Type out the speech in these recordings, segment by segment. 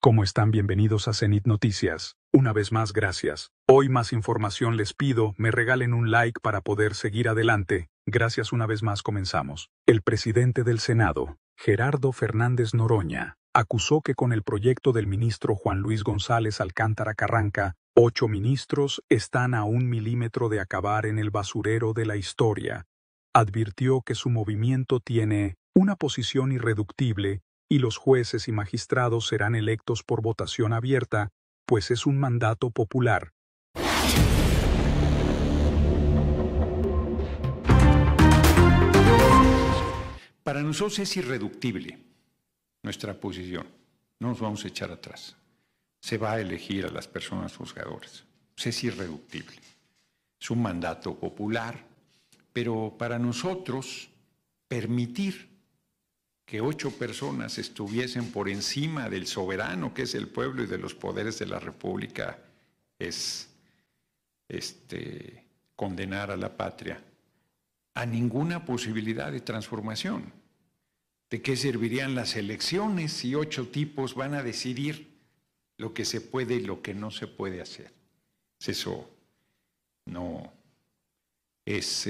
¿Cómo están? Bienvenidos a Zenit Noticias. Una vez más, gracias. Hoy más información les pido, me regalen un like para poder seguir adelante. Gracias una vez más comenzamos. El presidente del Senado, Gerardo Fernández Noroña, acusó que con el proyecto del ministro Juan Luis González Alcántara Carranca, 8 ministros están a 1 milímetro de acabar en el basurero de la historia. Advirtió que su movimiento tiene una posición irreductible y los jueces y magistrados serán electos por votación abierta, pues es un mandato popular. Para nosotros es irreductible nuestra posición. No nos vamos a echar atrás. Se va a elegir a las personas juzgadoras. Es irreductible. Es un mandato popular, pero para nosotros permitir que 8 personas estuviesen por encima del soberano, que es el pueblo, y de los poderes de la República, es condenar a la patria a ninguna posibilidad de transformación. ¿De qué servirían las elecciones si 8 tipos van a decidir lo que se puede y lo que no se puede hacer? Eso no es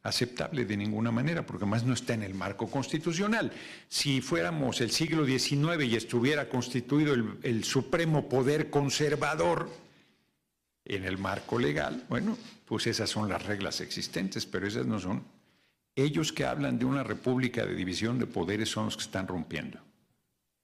aceptable de ninguna manera, porque además no está en el marco constitucional. Si fuéramos el siglo XIX y estuviera constituido el supremo poder conservador en el marco legal, bueno, pues esas son las reglas existentes, pero esas no son. Ellos que hablan de una república de división de poderes son los que están rompiendo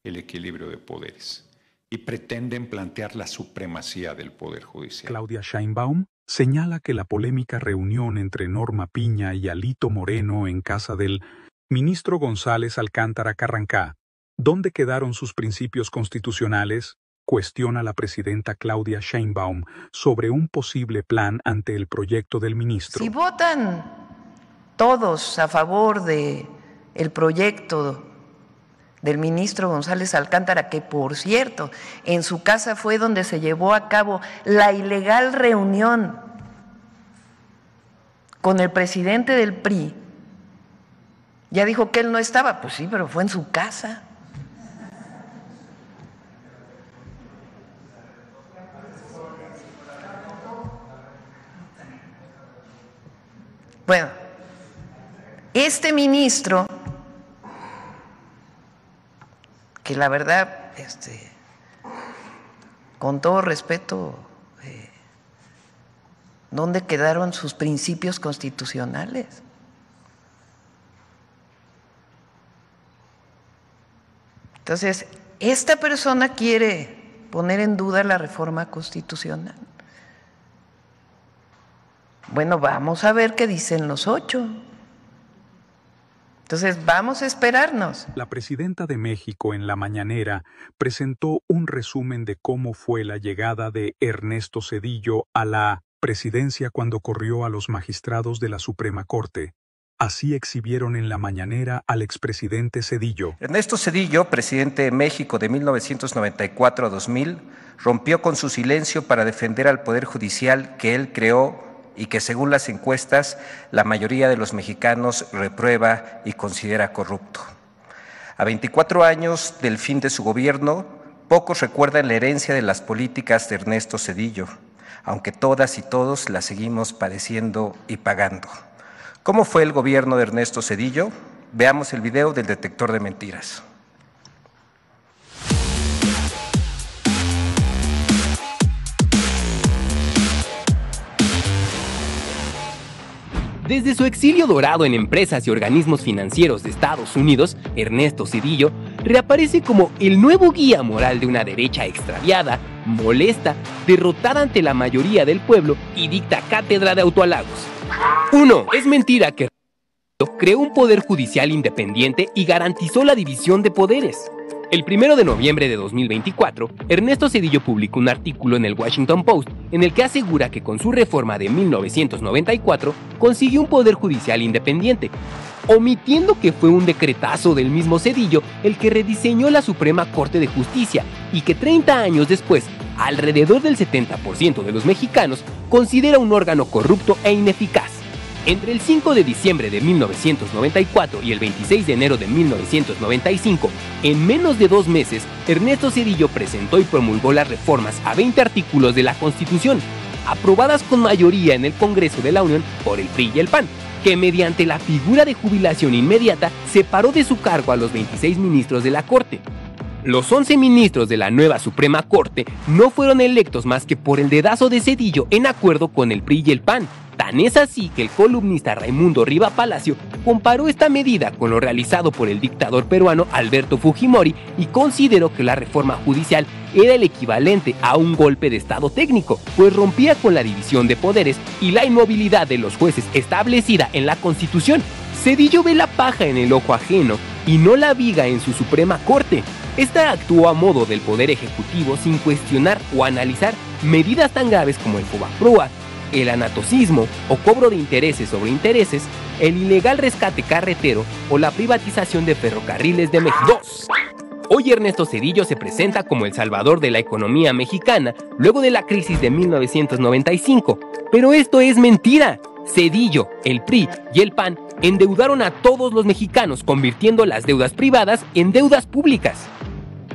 el equilibrio de poderes y pretenden plantear la supremacía del Poder Judicial. Claudia Sheinbaum señala que la polémica reunión entre Norma Piña y Alito Moreno en casa del ministro González Alcántara Carranca, ¿dónde quedaron sus principios constitucionales?, cuestiona la presidenta Claudia Sheinbaum sobre un posible plan ante el proyecto del ministro. Si votan todos a favor del proyecto del ministro González Alcántara, que por cierto, en su casa fue donde se llevó a cabo la ilegal reunión con el presidente del PRI, ya dijo que él no estaba, pues sí, pero fue en su casa. Bueno, este ministro, que la verdad, con todo respeto, ¿dónde quedaron sus principios constitucionales? Entonces, esta persona quiere poner en duda la reforma constitucional. Bueno, vamos a ver qué dicen los 8. Entonces, vamos a esperarnos. La presidenta de México en la mañanera presentó un resumen de cómo fue la llegada de Ernesto Zedillo a la presidencia cuando corrió a los magistrados de la Suprema Corte. Así exhibieron en la mañanera al expresidente Zedillo. Ernesto Zedillo, presidente de México de 1994 a 2000, rompió con su silencio para defender al Poder Judicial que él creó y que según las encuestas la mayoría de los mexicanos reprueba y considera corrupto. A 24 años del fin de su gobierno, pocos recuerdan la herencia de las políticas de Ernesto Zedillo, aunque todas y todos la seguimos padeciendo y pagando. ¿Cómo fue el gobierno de Ernesto Zedillo? Veamos el video del detector de mentiras. Desde su exilio dorado en empresas y organismos financieros de Estados Unidos, Ernesto Zedillo reaparece como el nuevo guía moral de una derecha extraviada, molesta, derrotada ante la mayoría del pueblo y dicta cátedra de autohalagos. 1. Es mentira que creó un poder judicial independiente y garantizó la división de poderes. El 1 de noviembre de 2024, Ernesto Zedillo publicó un artículo en el Washington Post en el que asegura que con su reforma de 1994 consiguió un poder judicial independiente, omitiendo que fue un decretazo del mismo Zedillo el que rediseñó la Suprema Corte de Justicia y que 30 años después, alrededor del 70% de los mexicanos considera un órgano corrupto e ineficaz. Entre el 5 de diciembre de 1994 y el 26 de enero de 1995, en menos de 2 meses, Ernesto Zedillo presentó y promulgó las reformas a 20 artículos de la Constitución, aprobadas con mayoría en el Congreso de la Unión por el PRI y el PAN, que mediante la figura de jubilación inmediata separó de su cargo a los 26 ministros de la Corte. Los 11 ministros de la nueva Suprema Corte no fueron electos más que por el dedazo de Zedillo en acuerdo con el PRI y el PAN. Tan es así que el columnista Raimundo Riva Palacio comparó esta medida con lo realizado por el dictador peruano Alberto Fujimori y consideró que la reforma judicial era el equivalente a un golpe de estado técnico, pues rompía con la división de poderes y la inmovilidad de los jueces establecida en la Constitución. Zedillo ve la paja en el ojo ajeno y no la viga en su Suprema Corte. Esta actuó a modo del Poder Ejecutivo sin cuestionar o analizar medidas tan graves como el Fobaproa, el anatocismo o cobro de intereses sobre intereses, el ilegal rescate carretero o la privatización de ferrocarriles de México. 2. Hoy Ernesto Zedillo se presenta como el salvador de la economía mexicana luego de la crisis de 1995, pero esto es mentira. Zedillo, el PRI y el PAN endeudaron a todos los mexicanos, convirtiendo las deudas privadas en deudas públicas.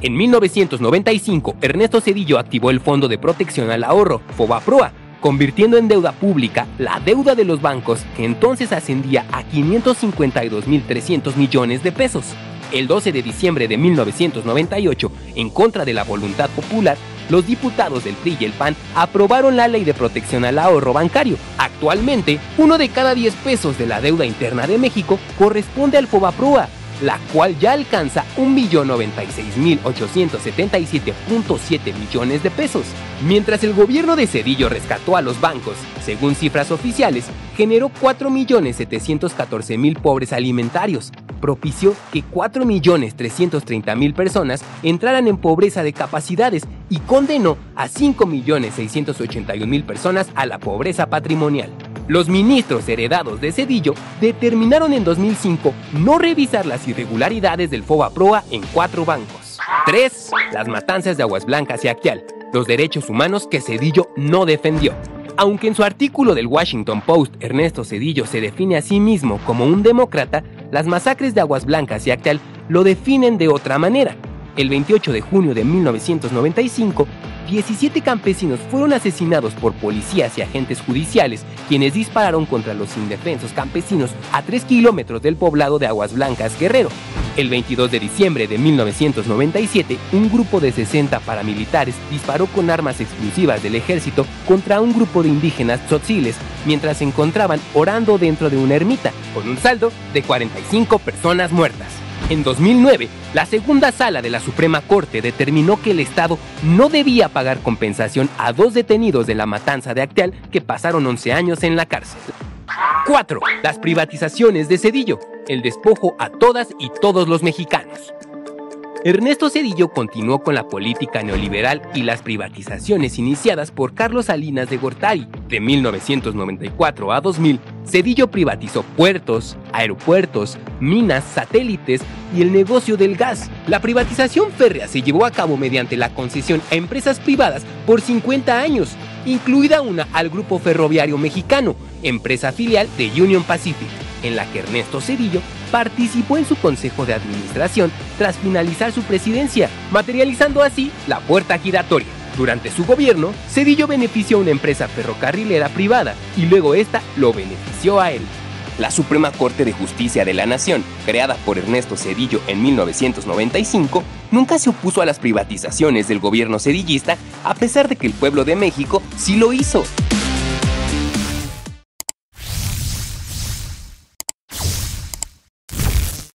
En 1995, Ernesto Zedillo activó el Fondo de Protección al Ahorro, Fobaproa, convirtiendo en deuda pública la deuda de los bancos, que entonces ascendía a 552.300 millones de pesos. El 12 de diciembre de 1998, en contra de la voluntad popular, los diputados del PRI y el PAN aprobaron la Ley de Protección al Ahorro Bancario. Actualmente, 1 de cada 10 pesos de la deuda interna de México corresponde al Fobaproa, la cual ya alcanza 1.096.877.7 millones de pesos. Mientras el gobierno de Zedillo rescató a los bancos, según cifras oficiales, generó 4.714.000 pobres alimentarios, propició que 4.330.000 personas entraran en pobreza de capacidades y condenó a 5.681.000 personas a la pobreza patrimonial. Los ministros heredados de Zedillo determinaron en 2005 no revisar las irregularidades del Fobaproa en 4 bancos. 3. Las matanzas de Aguas Blancas y Acteal, los derechos humanos que Zedillo no defendió. Aunque en su artículo del Washington Post Ernesto Zedillo se define a sí mismo como un demócrata, las masacres de Aguas Blancas y Acteal lo definen de otra manera. El 28 de junio de 1995, 17 campesinos fueron asesinados por policías y agentes judiciales, quienes dispararon contra los indefensos campesinos a 3 kilómetros del poblado de Aguas Blancas, Guerrero. El 22 de diciembre de 1997, un grupo de 60 paramilitares disparó con armas explosivas del ejército contra un grupo de indígenas tzotziles mientras se encontraban orando dentro de una ermita, con un saldo de 45 personas muertas. En 2009, la segunda sala de la Suprema Corte determinó que el Estado no debía pagar compensación a 2 detenidos de la matanza de Acteal que pasaron 11 años en la cárcel. 4. Las privatizaciones de Zedillo, el despojo a todas y todos los mexicanos. Ernesto Zedillo continuó con la política neoliberal y las privatizaciones iniciadas por Carlos Salinas de Gortari. De 1994 a 2000, Zedillo privatizó puertos, aeropuertos, minas, satélites y el negocio del gas. La privatización férrea se llevó a cabo mediante la concesión a empresas privadas por 50 años, incluida una al Grupo Ferroviario Mexicano, empresa filial de Union Pacific, en la que Ernesto Zedillo participó en su consejo de administración tras finalizar su presidencia, materializando así la puerta giratoria. Durante su gobierno, Zedillo benefició a una empresa ferrocarrilera privada y luego esta lo benefició a él. La Suprema Corte de Justicia de la Nación, creada por Ernesto Zedillo en 1995, nunca se opuso a las privatizaciones del gobierno zedillista, a pesar de que el pueblo de México sí lo hizo.